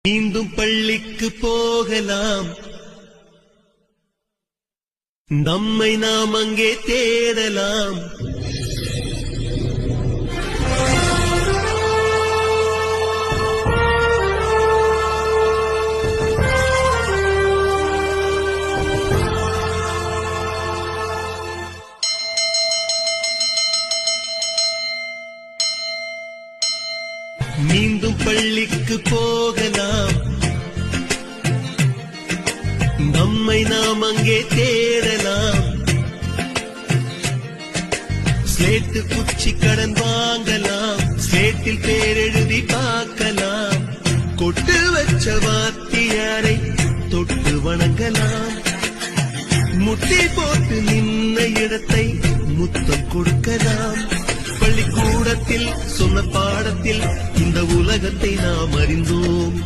மீண்டும் பள்ளிக்கு போகலாம், நம்மை நாம் அங்கே தேடலாம். மீண்டும் பள்ளிக்கு போகலாம், நம்மை நாம் அங்கே தேடலாம். ஸ்லேட்டு குச்சி கடன் வாங்கலாம், ஸ்லேட்டில் பேர் எழுதி பார்க்கலாம். கொட்டு வச்ச வாத்தியாரை தொட்டு வணங்கலாம். முட்டி போட்டு நின்ன இடத்தை முத்தம் கொடுக்கலாம். பள்ளிக்கூடத்தில் சொன்ன பாடத்தில் இந்த உலகத்தை நாம் அறிந்தோம்.